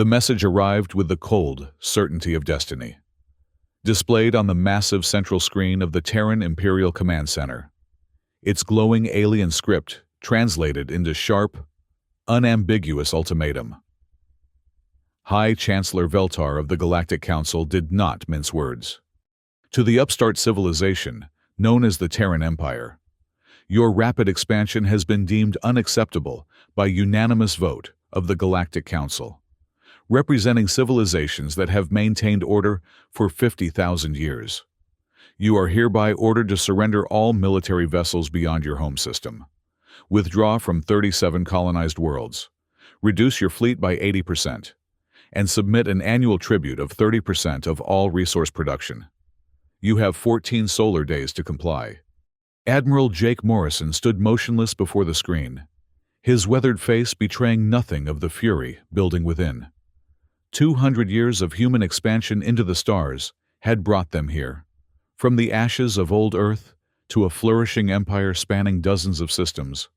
The message arrived with the cold certainty of destiny. Displayed on the massive central screen of the Terran Imperial Command Center, its glowing alien script translated into sharp, unambiguous ultimatum. High Chancellor Veltar of the Galactic Council did not mince words. To the upstart civilization, known as the Terran Empire, your rapid expansion has been deemed unacceptable by unanimous vote of the Galactic Council, representing civilizations that have maintained order for 50,000 years. You are hereby ordered to surrender all military vessels beyond your home system, withdraw from 37 colonized worlds, reduce your fleet by 80%, and submit an annual tribute of 30% of all resource production. You have 14 solar days to comply. Admiral Jake Morrison stood motionless before the screen, his weathered face betraying nothing of the fury building within. 200 years of human expansion into the stars had brought them here, from the ashes of old Earth to a flourishing empire spanning dozens of systems.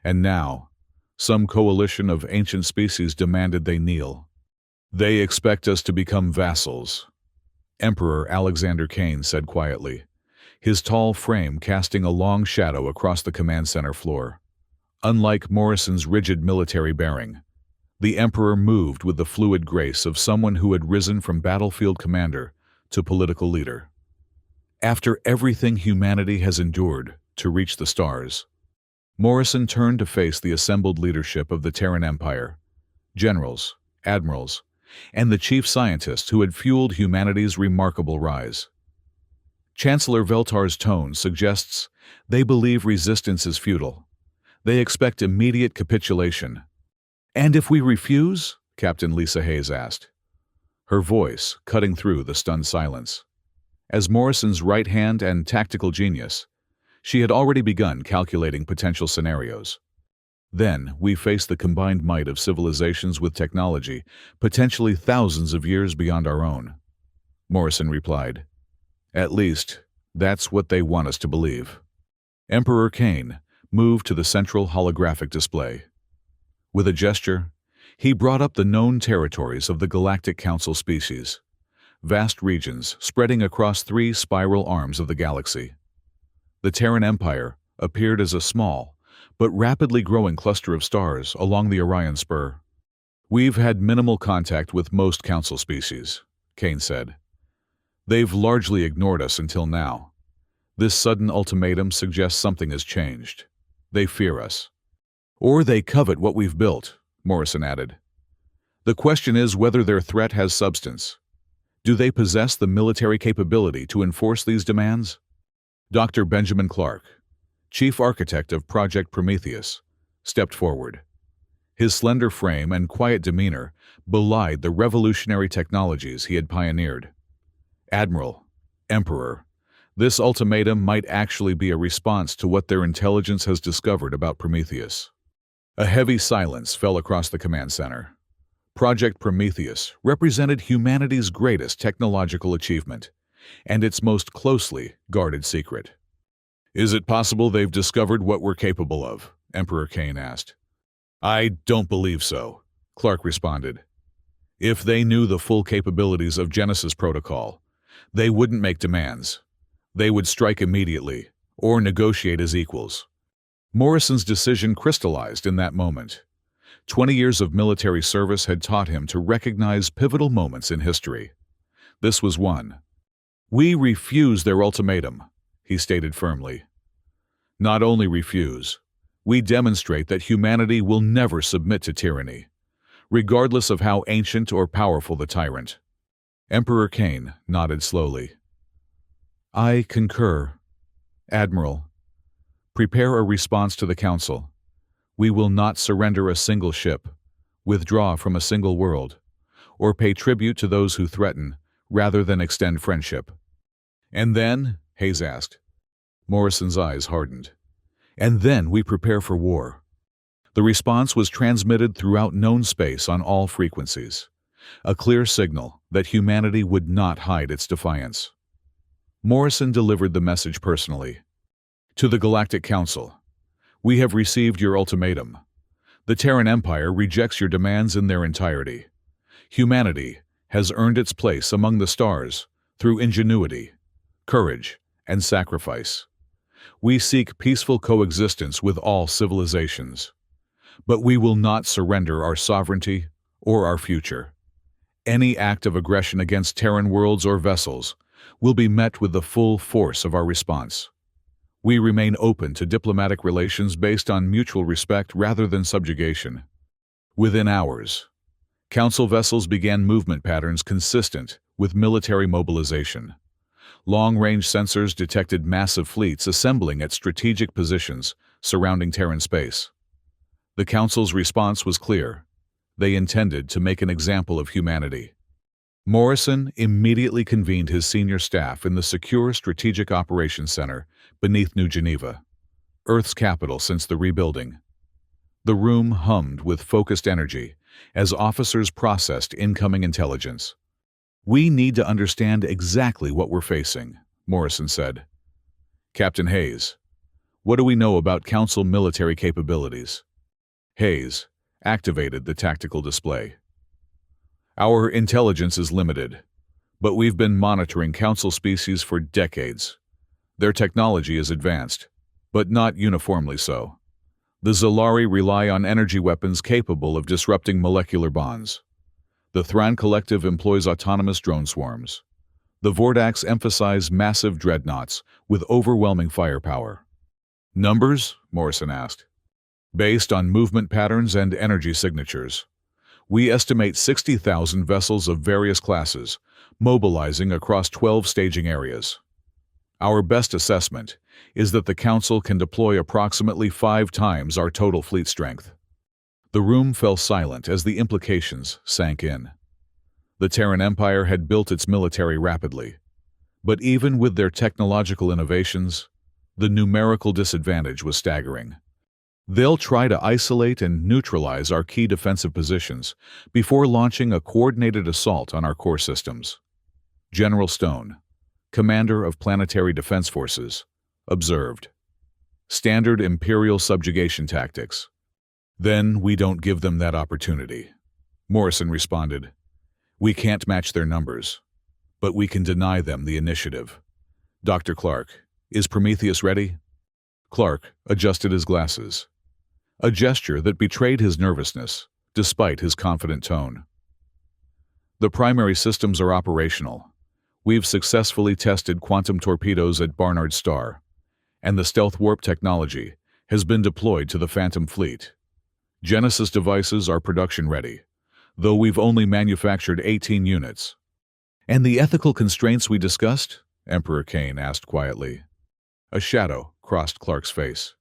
And now, some coalition of ancient species demanded they kneel. They expect us to become vassals, Emperor Alexander Kane said quietly, his tall frame casting a long shadow across the command center floor. Unlike Morrison's rigid military bearing, the Emperor moved with the fluid grace of someone who had risen from battlefield commander to political leader. After everything humanity has endured to reach the stars, Morrison turned to face the assembled leadership of the Terran Empire, generals, admirals, and the chief scientists who had fueled humanity's remarkable rise. Chancellor Veltar's tone suggests they believe resistance is futile. They expect immediate capitulation. "And if we refuse?" Captain Lisa Hayes asked, her voice cutting through the stunned silence. As Morrison's right hand and tactical genius, she had already begun calculating potential scenarios. "Then we face the combined might of civilizations with technology potentially thousands of years beyond our own," Morrison replied. "At least, that's what they want us to believe." Emperor Kane moved to the central holographic display. With a gesture, he brought up the known territories of the Galactic Council species, vast regions spreading across 3 spiral arms of the galaxy. The Terran Empire appeared as a small, but rapidly growing cluster of stars along the Orion Spur. "We've had minimal contact with most Council species," Kane said. "They've largely ignored us until now. This sudden ultimatum suggests something has changed. They fear us. Or they covet what we've built," Morrison added. "The question is whether their threat has substance. Do they possess the military capability to enforce these demands?" Dr. Benjamin Clark, chief architect of Project Prometheus, stepped forward. His slender frame and quiet demeanor belied the revolutionary technologies he had pioneered. "Admiral, Emperor, this ultimatum might actually be a response to what their intelligence has discovered about Prometheus." A heavy silence fell across the command center. Project Prometheus represented humanity's greatest technological achievement and its most closely guarded secret. "Is it possible they've discovered what we're capable of?" Emperor Kane asked. "I don't believe so," Clark responded. "If they knew the full capabilities of Genesis Protocol, they wouldn't make demands. They would strike immediately, or negotiate as equals." Morrison's decision crystallized in that moment. 20 years of military service had taught him to recognize pivotal moments in history. This was one. "We refuse their ultimatum," he stated firmly. "Not only refuse, we demonstrate that humanity will never submit to tyranny, regardless of how ancient or powerful the tyrant." Emperor Kane nodded slowly. "I concur. Admiral, prepare a response to the Council. We will not surrender a single ship, withdraw from a single world, or pay tribute to those who threaten, rather than extend friendship." "And then?" Hayes asked. Morrison's eyes hardened. "And then we prepare for war." The response was transmitted throughout known space on all frequencies, a clear signal that humanity would not hide its defiance. Morrison delivered the message personally. "To the Galactic Council, we have received your ultimatum. The Terran Empire rejects your demands in their entirety. Humanity has earned its place among the stars through ingenuity, courage, and sacrifice. We seek peaceful coexistence with all civilizations, but we will not surrender our sovereignty or our future. Any act of aggression against Terran worlds or vessels will be met with the full force of our response. We remain open to diplomatic relations based on mutual respect rather than subjugation. Within hours, Council vessels began movement patterns consistent with military mobilization. Long-range sensors detected massive fleets assembling at strategic positions surrounding Terran space. The Council's response was clear. They intended to make an example of humanity. Morrison immediately convened his senior staff in the secure Strategic Operations Center beneath New Geneva, Earth's capital since the rebuilding. The room hummed with focused energy as officers processed incoming intelligence. "We need to understand exactly what we're facing," Morrison said. "Captain Hayes, what do we know about Council military capabilities?" Hayes activated the tactical display. "Our intelligence is limited, but we've been monitoring Council species for decades. Their technology is advanced, but not uniformly so. The Zalari rely on energy weapons capable of disrupting molecular bonds. The Thran Collective employs autonomous drone swarms. The Vordaks emphasize massive dreadnoughts with overwhelming firepower." "Numbers?" Morrison asked. "Based on movement patterns and energy signatures, we estimate 60,000 vessels of various classes, mobilizing across 12 staging areas. Our best assessment is that the Council can deploy approximately 5 times our total fleet strength." The room fell silent as the implications sank in. The Terran Empire had built its military rapidly, but even with their technological innovations, the numerical disadvantage was staggering. "They'll try to isolate and neutralize our key defensive positions before launching a coordinated assault on our core systems." General Stone, commander of Planetary Defense Forces, observed. "Standard Imperial subjugation tactics." "Then we don't give them that opportunity," Morrison responded. "We can't match their numbers, but we can deny them the initiative. Dr. Clark, is Prometheus ready?" Clark adjusted his glasses, a gesture that betrayed his nervousness, despite his confident tone. "The primary systems are operational. We've successfully tested quantum torpedoes at Barnard Star, and the stealth warp technology has been deployed to the Phantom Fleet. Genesis devices are production-ready, though we've only manufactured 18 units." "And the ethical constraints we discussed?" Emperor Kane asked quietly. A shadow crossed Clark's face.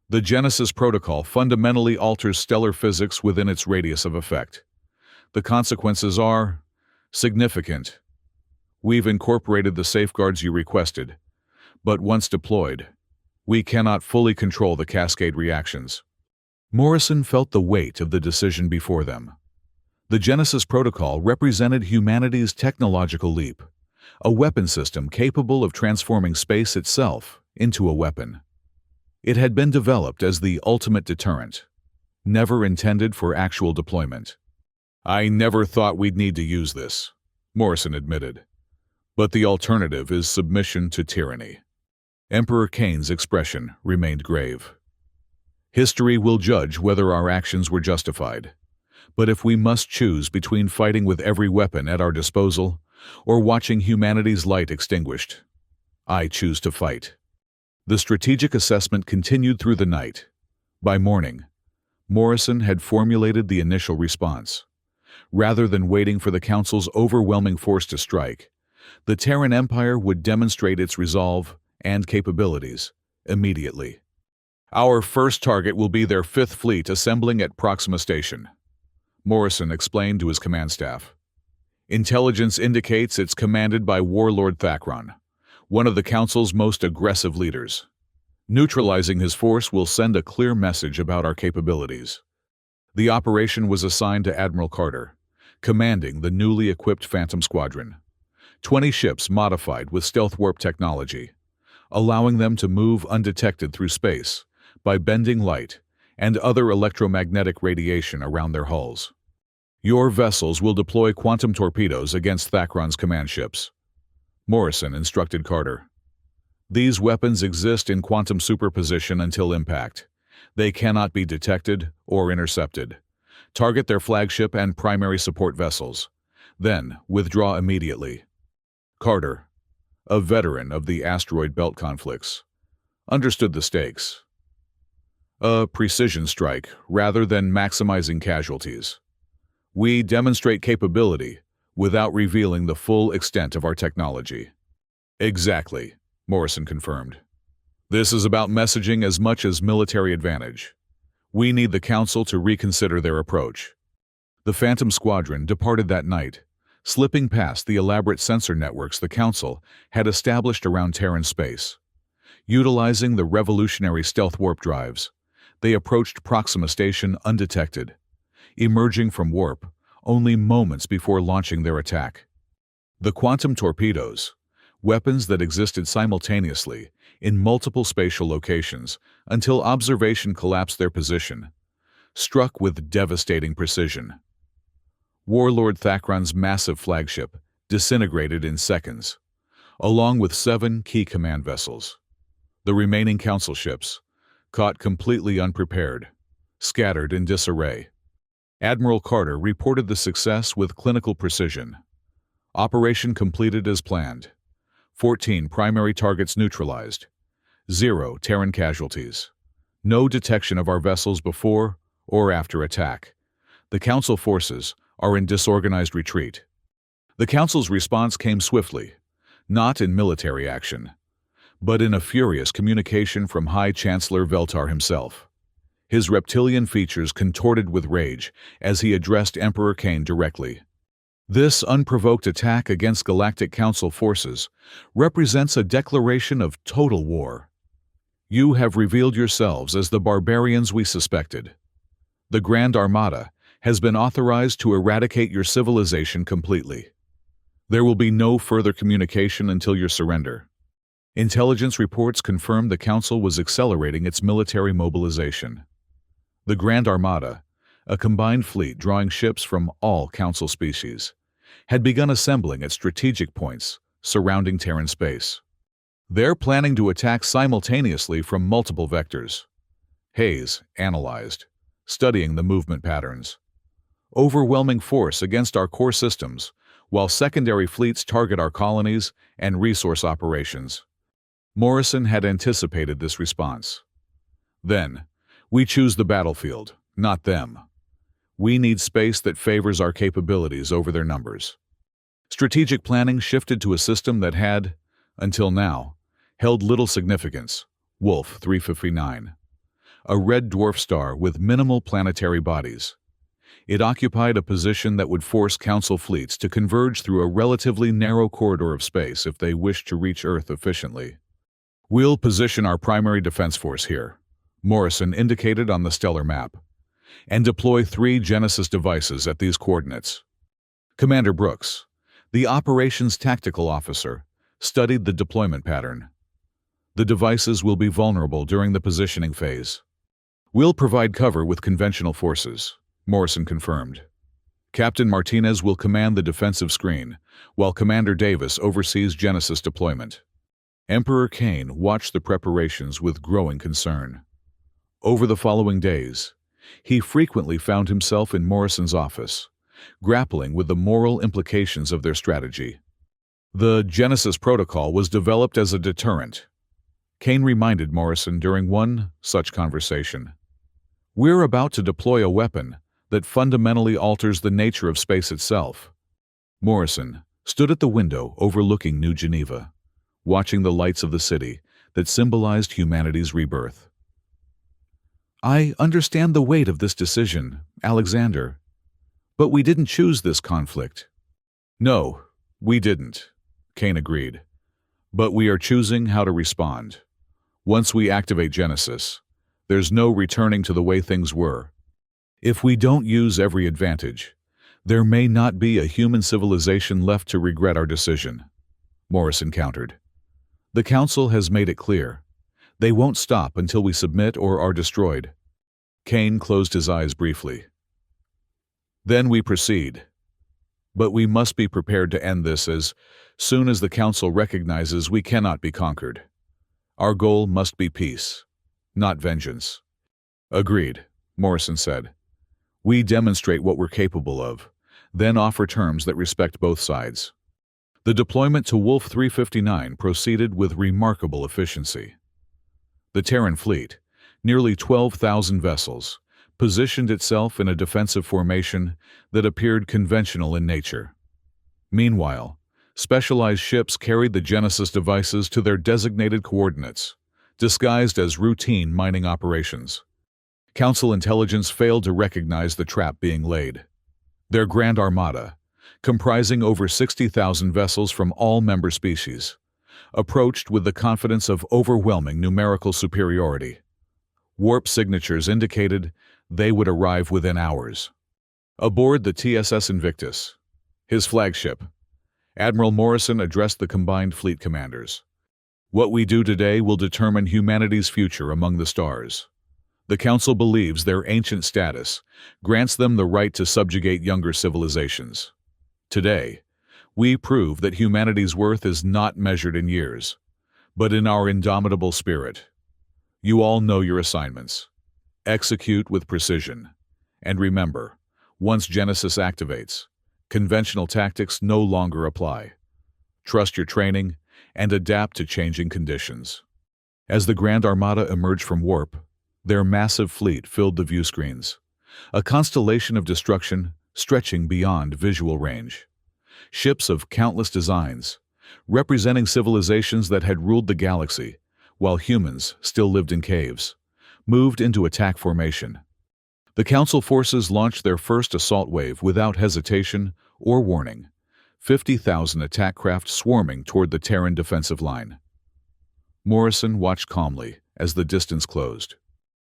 "The Genesis protocol fundamentally alters stellar physics within its radius of effect. The consequences are significant. We've incorporated the safeguards you requested, but once deployed, we cannot fully control the cascade reactions." Morrison felt the weight of the decision before them. The Genesis protocol represented humanity's technological leap, a weapon system capable of transforming space itself into a weapon. It had been developed as the ultimate deterrent, never intended for actual deployment. "I never thought we'd need to use this," Morrison admitted. "But the alternative is submission to tyranny." Emperor Kane's expression remained grave. "History will judge whether our actions were justified. But if we must choose between fighting with every weapon at our disposal or watching humanity's light extinguished, I choose to fight." The strategic assessment continued through the night. By morning, Morrison had formulated the initial response. Rather than waiting for the Council's overwhelming force to strike, the Terran Empire would demonstrate its resolve and capabilities immediately. "Our first target will be their 5th Fleet assembling at Proxima Station," Morrison explained to his command staff. "Intelligence indicates it's commanded by Warlord Thakron, one of the Council's most aggressive leaders. Neutralizing his force will send a clear message about our capabilities." The operation was assigned to Admiral Carter, commanding the newly equipped Phantom Squadron. 20 ships modified with stealth warp technology, allowing them to move undetected through space by bending light and other electromagnetic radiation around their hulls. Your vessels will deploy quantum torpedoes against Thakron's command ships, Morrison instructed Carter. These weapons exist in quantum superposition until impact. They cannot be detected or intercepted. Target their flagship and primary support vessels. Then, withdraw immediately. Carter, a veteran of the asteroid belt conflicts, understood the stakes. A precision strike rather than maximizing casualties. We demonstrate capability without revealing the full extent of our technology. Exactly, Morrison confirmed. This is about messaging as much as military advantage. We need the Council to reconsider their approach. The Phantom Squadron departed that night, slipping past the elaborate sensor networks the Council had established around Terran space. Utilizing the revolutionary stealth warp drives, they approached Proxima Station undetected, emerging from warp only moments before launching their attack. The quantum torpedoes, weapons that existed simultaneously in multiple spatial locations until observation collapsed their position, struck with devastating precision. Warlord Thakron's massive flagship disintegrated in seconds, along with 7 key command vessels. The remaining Council ships, caught completely unprepared, scattered in disarray. Admiral Carter reported the success with clinical precision. Operation completed as planned. 14 primary targets neutralized. 0 Terran casualties. No detection of our vessels before or after attack. The Council forces are in disorganized retreat. The Council's response came swiftly, not in military action, but in a furious communication from High Chancellor Veltar himself. His reptilian features contorted with rage as he addressed Emperor Kane directly. This unprovoked attack against Galactic Council forces represents a declaration of total war. You have revealed yourselves as the barbarians we suspected. The Grand Armada has been authorized to eradicate your civilization completely. There will be no further communication until your surrender. Intelligence reports confirmed the Council was accelerating its military mobilization. The Grand Armada, a combined fleet drawing ships from all Council species, had begun assembling at strategic points surrounding Terran space. They're planning to attack simultaneously from multiple vectors. Hayes analyzed, studying the movement patterns. Overwhelming force against our core systems, while secondary fleets target our colonies and resource operations. Morrison had anticipated this response. Then, we choose the battlefield, not them. We need space that favors our capabilities over their numbers. Strategic planning shifted to a system that had, until now, held little significance, Wolf 359, a red dwarf star with minimal planetary bodies. It occupied a position that would force Council fleets to converge through a relatively narrow corridor of space if they wished to reach Earth efficiently. We'll position our primary defense force here, Morrison indicated on the stellar map, and deploy 3 Genesis devices at these coordinates. Commander Brooks, the operations tactical officer, studied the deployment pattern. The devices will be vulnerable during the positioning phase. We'll provide cover with conventional forces, Morrison confirmed. Captain Martinez will command the defensive screen, while Commander Davis oversees Genesis deployment. Emperor Kane watched the preparations with growing concern. Over the following days, he frequently found himself in Morrison's office, grappling with the moral implications of their strategy. The Genesis protocol was developed as a deterrent, Kane reminded Morrison during one such conversation. We're about to deploy a weapon that fundamentally alters the nature of space itself. Morrison stood at the window overlooking New Geneva, watching the lights of the city that symbolized humanity's rebirth. I understand the weight of this decision, Alexander, but we didn't choose this conflict. No, we didn't, Kane agreed. But we are choosing how to respond. Once we activate Genesis, there's no returning to the way things were. If we don't use every advantage, there may not be a human civilization left to regret our decision, Morrison countered. The Council has made it clear. They won't stop until we submit or are destroyed. Kane closed his eyes briefly. Then we proceed. But we must be prepared to end this as soon as the Council recognizes we cannot be conquered. Our goal must be peace, not vengeance. Agreed, Morrison said. We demonstrate what we're capable of, then offer terms that respect both sides. The deployment to Wolf 359 proceeded with remarkable efficiency. The Terran fleet, nearly 12,000 vessels, positioned itself in a defensive formation that appeared conventional in nature. Meanwhile, specialized ships carried the Genesis devices to their designated coordinates, disguised as routine mining operations. Council intelligence failed to recognize the trap being laid. Their Grand Armada, comprising over 60,000 vessels from all member species, approached with the confidence of overwhelming numerical superiority. Warp signatures indicated they would arrive within hours. Aboard the TSS Invictus, his flagship, Admiral Morrison addressed the combined fleet commanders. What we do today will determine humanity's future among the stars. The Council believes their ancient status grants them the right to subjugate younger civilizations. Today, we prove that humanity's worth is not measured in years, but in our indomitable spirit. You all know your assignments. Execute with precision. And remember, once Genesis activates, conventional tactics no longer apply. Trust your training and adapt to changing conditions. As the Grand Armada emerged from warp, their massive fleet filled the view screens, a constellation of destruction stretching beyond visual range. Ships of countless designs, representing civilizations that had ruled the galaxy, while humans still lived in caves, moved into attack formation. The Council forces launched their first assault wave without hesitation or warning, 50,000 attack craft swarming toward the Terran defensive line. Morrison watched calmly as the distance closed.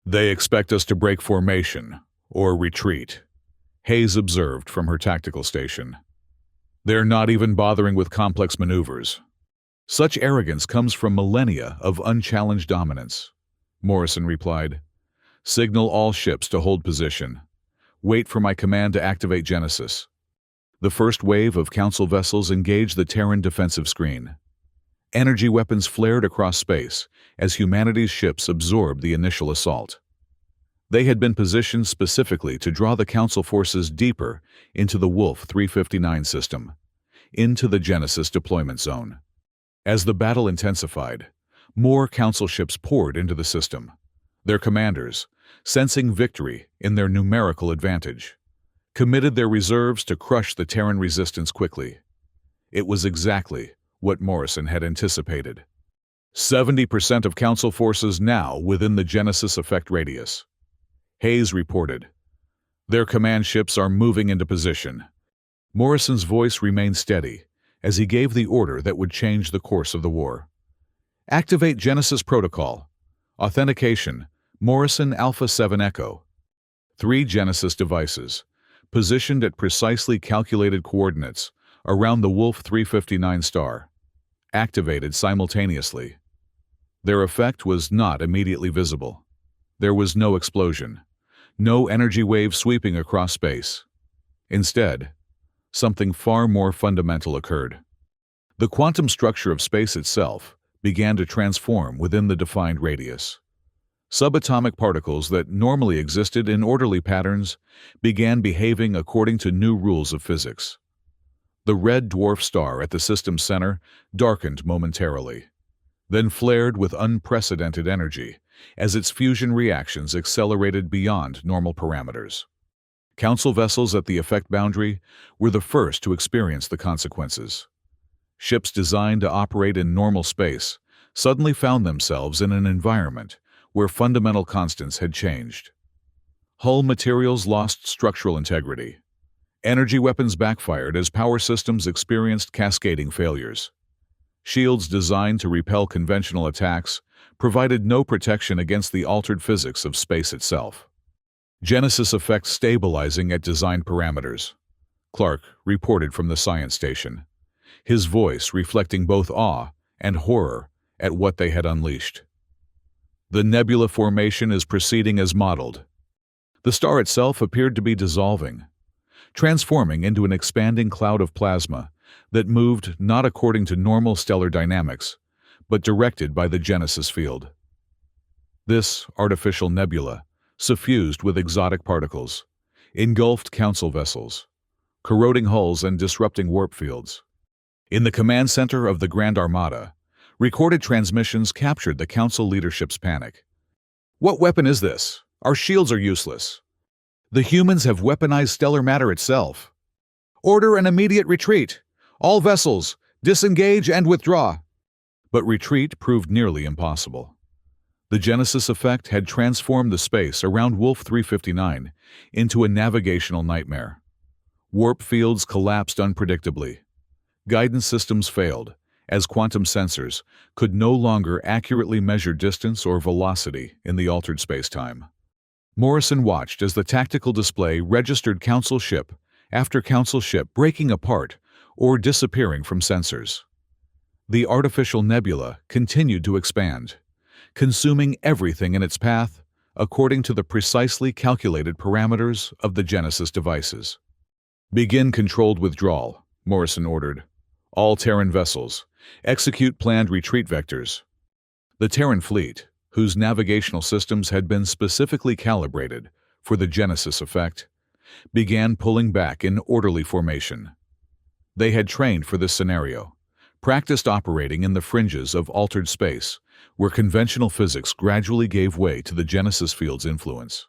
They expect us to break formation, or retreat, Hayes observed from her tactical station. They're not even bothering with complex maneuvers. Such arrogance comes from millennia of unchallenged dominance, Morrison replied. Signal all ships to hold position. Wait for my command to activate Genesis. The first wave of Council vessels engaged the Terran defensive screen. Energy weapons flared across space as humanity's ships absorbed the initial assault. They had been positioned specifically to draw the Council forces deeper into the Wolf 359 system, into the Genesis deployment zone. As the battle intensified, more Council ships poured into the system. Their commanders, sensing victory in their numerical advantage, committed their reserves to crush the Terran resistance quickly. It was exactly what Morrison had anticipated. 70% of Council forces now within the Genesis effect radius. Hayes reported. Their command ships are moving into position. Morrison's voice remained steady as he gave the order that would change the course of the war. Activate Genesis Protocol. Authentication. Morrison Alpha 7 Echo. 3 Genesis devices, positioned at precisely calculated coordinates around the Wolf 359 star, activated simultaneously. Their effect was not immediately visible. There was no explosion, no energy wave sweeping across space. Instead, something far more fundamental occurred. The quantum structure of space itself began to transform within the defined radius. Subatomic particles that normally existed in orderly patterns began behaving according to new rules of physics. The red dwarf star at the system's center darkened momentarily, then flared with unprecedented energy as its fusion reactions accelerated beyond normal parameters. Council vessels at the effect boundary were the first to experience the consequences. Ships designed to operate in normal space suddenly found themselves in an environment where fundamental constants had changed. Hull materials lost structural integrity. Energy weapons backfired as power systems experienced cascading failures. Shields designed to repel conventional attacks provided no protection against the altered physics of space itself. Genesis effect stabilizing at designed parameters, Clark reported from the science station, his voice reflecting both awe and horror at what they had unleashed. The nebula formation is proceeding as modeled. The star itself appeared to be dissolving. transforming into an expanding cloud of plasma that moved not according to normal stellar dynamics, but directed by the Genesis field. This artificial nebula, suffused with exotic particles, engulfed Council vessels, corroding hulls and disrupting warp fields. In the command center of the Grand Armada, recorded transmissions captured the Council leadership's panic. "What weapon is this? Our shields are useless. The humans have weaponized stellar matter itself. Order an immediate retreat. All vessels, disengage and withdraw." But retreat proved nearly impossible. The Genesis effect had transformed the space around Wolf 359 into a navigational nightmare. Warp fields collapsed unpredictably. Guidance systems failed, as quantum sensors could no longer accurately measure distance or velocity in the altered space-time. Morrison watched as the tactical display registered Council ship after Council ship breaking apart or disappearing from sensors. The artificial nebula continued to expand, consuming everything in its path according to the precisely calculated parameters of the Genesis devices. "Begin controlled withdrawal," Morrison ordered. "All Terran vessels, execute planned retreat vectors." The Terran fleet, whose navigational systems had been specifically calibrated for the Genesis effect, began pulling back in orderly formation. They had trained for this scenario, practiced operating in the fringes of altered space, where conventional physics gradually gave way to the Genesis field's influence.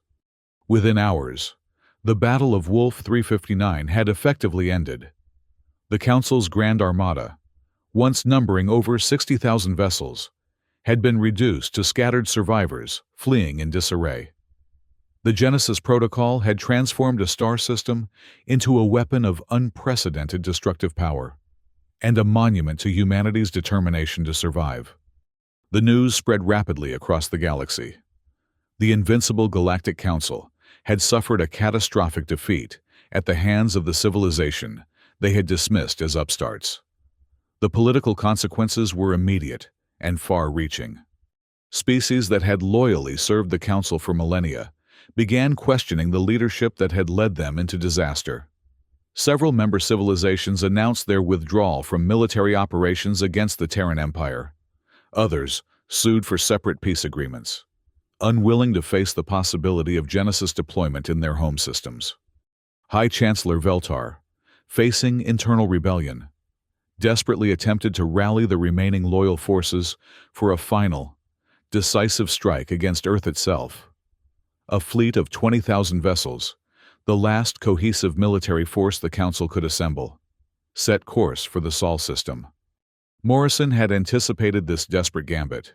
Within hours, the Battle of Wolf 359 had effectively ended. The Council's Grand Armada, once numbering over 60,000 vessels, had been reduced to scattered survivors fleeing in disarray. The Genesis protocol had transformed a star system into a weapon of unprecedented destructive power, and a monument to humanity's determination to survive. The news spread rapidly across the galaxy. The invincible Galactic Council had suffered a catastrophic defeat at the hands of the civilization they had dismissed as upstarts. The political consequences were immediate and far-reaching. Species that had loyally served the Council for millennia began questioning the leadership that had led them into disaster. Several member civilizations announced their withdrawal from military operations against the Terran Empire. Others sued for separate peace agreements, unwilling to face the possibility of Genesis deployment in their home systems. High Chancellor Veltar, facing internal rebellion, desperately attempted to rally the remaining loyal forces for a final, decisive strike against Earth itself. A fleet of 20,000 vessels, the last cohesive military force the Council could assemble, set course for the Sol system. Morrison had anticipated this desperate gambit.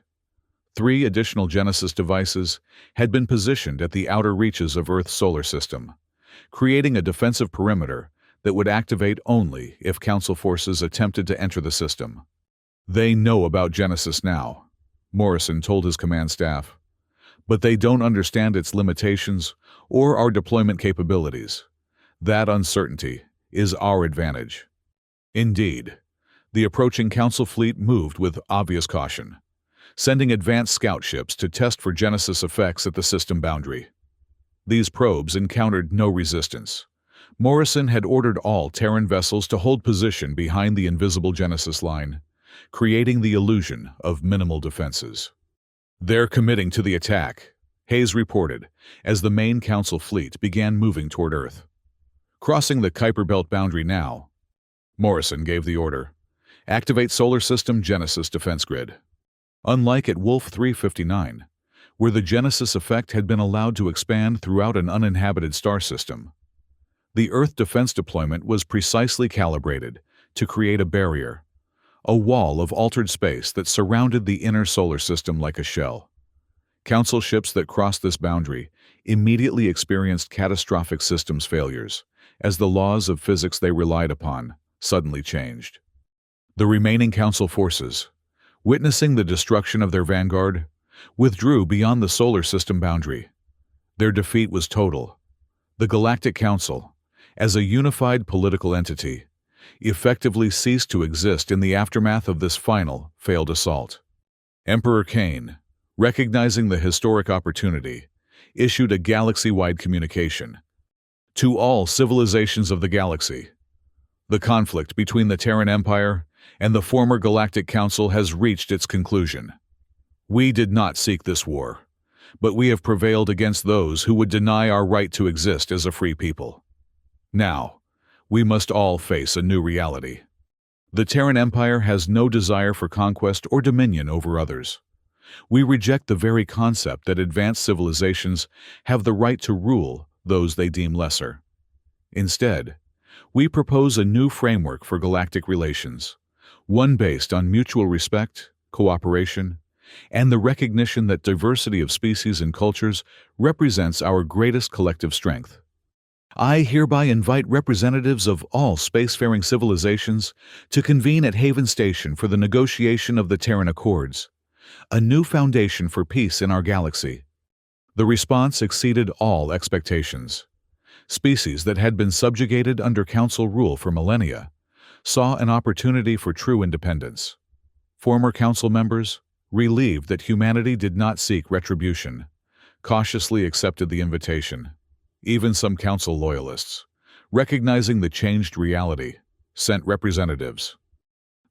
3 additional Genesis devices had been positioned at the outer reaches of Earth's solar system, creating a defensive perimeter that would activate only if Council forces attempted to enter the system. "They know about Genesis now," Morrison told his command staff, "but they don't understand its limitations or our deployment capabilities. That uncertainty is our advantage." Indeed, the approaching Council fleet moved with obvious caution, sending advanced scout ships to test for Genesis effects at the system boundary. These probes encountered no resistance. Morrison had ordered all Terran vessels to hold position behind the invisible Genesis line, creating the illusion of minimal defenses. "They're committing to the attack," Hayes reported, as the main Council fleet began moving toward Earth. "Crossing the Kuiper Belt boundary now." Morrison gave the order. "Activate Solar System Genesis Defense Grid." Unlike at Wolf 359, where the Genesis effect had been allowed to expand throughout an uninhabited star system, the Earth defense deployment was precisely calibrated to create a barrier, a wall of altered space that surrounded the inner solar system like a shell. Council ships that crossed this boundary immediately experienced catastrophic systems failures, as the laws of physics they relied upon suddenly changed. The remaining Council forces, witnessing the destruction of their vanguard, withdrew beyond the solar system boundary. Their defeat was total. The Galactic Council, as a unified political entity, effectively ceased to exist in the aftermath of this final, failed assault. Emperor Cain, recognizing the historic opportunity, issued a galaxy-wide communication. To all civilizations of the galaxy, the conflict between the Terran Empire and the former Galactic Council has reached its conclusion. We did not seek this war, but we have prevailed against those who would deny our right to exist as a free people. Now, we must all face a new reality. The Terran Empire has no desire for conquest or dominion over others. We reject the very concept that advanced civilizations have the right to rule those they deem lesser. Instead, we propose a new framework for galactic relations, one based on mutual respect, cooperation, and the recognition that diversity of species and cultures represents our greatest collective strength. I hereby invite representatives of all spacefaring civilizations to convene at Haven Station for the negotiation of the Terran Accords, a new foundation for peace in our galaxy. The response exceeded all expectations. Species that had been subjugated under Council rule for millennia saw an opportunity for true independence. Former Council members, relieved that humanity did not seek retribution, cautiously accepted the invitation. Even some Council loyalists, recognizing the changed reality, sent representatives.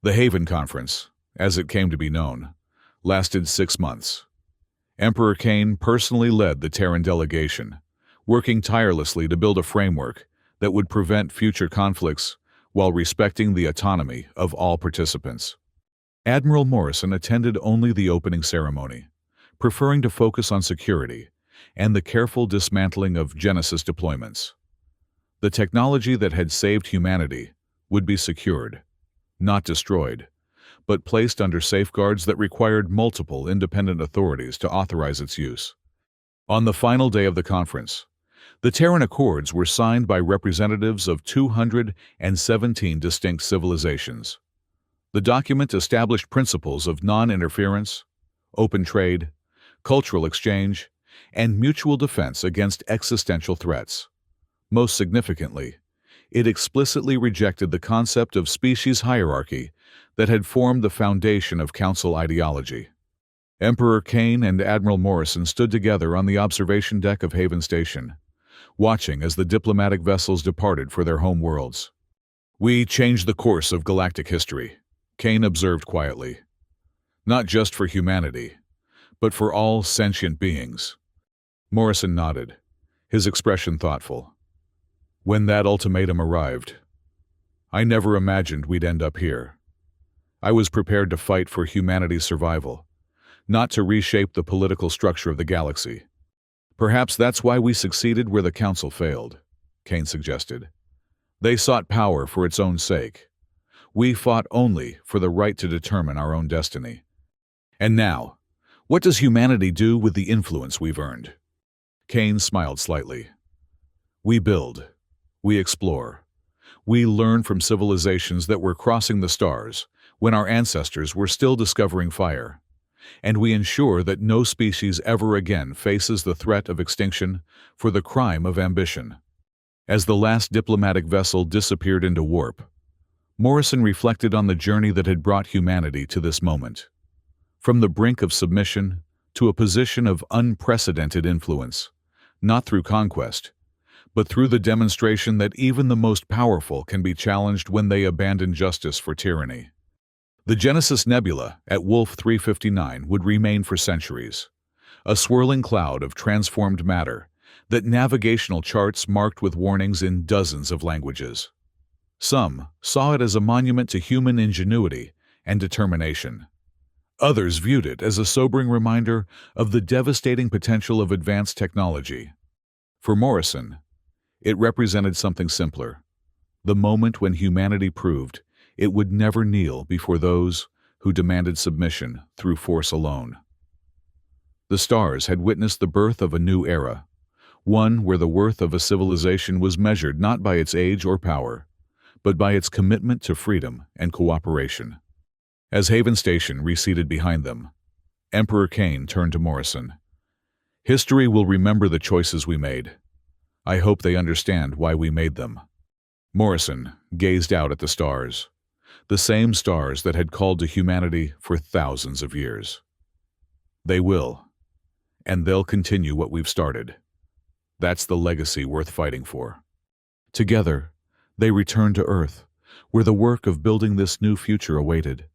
The Haven Conference, as it came to be known, lasted 6 months. Emperor Kane personally led the Terran delegation, working tirelessly to build a framework that would prevent future conflicts while respecting the autonomy of all participants. Admiral Morrison attended only the opening ceremony, preferring to focus on security and the careful dismantling of Genesis deployments. The technology that had saved humanity would be secured, not destroyed, but placed under safeguards that required multiple independent authorities to authorize its use. On the final day of the conference, the Terran Accords were signed by representatives of 217 distinct civilizations. The document established principles of non-interference, open trade, cultural exchange, and mutual defense against existential threats. Most significantly, it explicitly rejected the concept of species hierarchy that had formed the foundation of Council ideology. Emperor Kane and Admiral Morrison stood together on the observation deck of Haven Station, watching as the diplomatic vessels departed for their home worlds. "We changed the course of galactic history," Kane observed quietly. "Not just for humanity, but for all sentient beings." Morrison nodded, his expression thoughtful. "When that ultimatum arrived, I never imagined we'd end up here. I was prepared to fight for humanity's survival, not to reshape the political structure of the galaxy. Perhaps that's why we succeeded where the Council failed," Kane suggested. "They sought power for its own sake. We fought only for the right to determine our own destiny. And now, what does humanity do with the influence we've earned?" Kane smiled slightly. "We build. We explore. We learn from civilizations that were crossing the stars when our ancestors were still discovering fire. And we ensure that no species ever again faces the threat of extinction for the crime of ambition." As the last diplomatic vessel disappeared into warp, Morrison reflected on the journey that had brought humanity to this moment. From the brink of submission to a position of unprecedented influence, not through conquest, but through the demonstration that even the most powerful can be challenged when they abandon justice for tyranny. The Genesis Nebula at Wolf 359 would remain for centuries, a swirling cloud of transformed matter that navigational charts marked with warnings in dozens of languages. Some saw it as a monument to human ingenuity and determination. Others viewed it as a sobering reminder of the devastating potential of advanced technology. For Morrison, it represented something simpler, the moment when humanity proved it would never kneel before those who demanded submission through force alone. The stars had witnessed the birth of a new era, one where the worth of a civilization was measured not by its age or power, but by its commitment to freedom and cooperation. As Haven Station receded behind them, Emperor Kane turned to Morrison. "History will remember the choices we made. I hope they understand why we made them." Morrison gazed out at the stars, the same stars that had called to humanity for thousands of years. "They will, and they'll continue what we've started. That's the legacy worth fighting for." Together, they returned to Earth, where the work of building this new future awaited.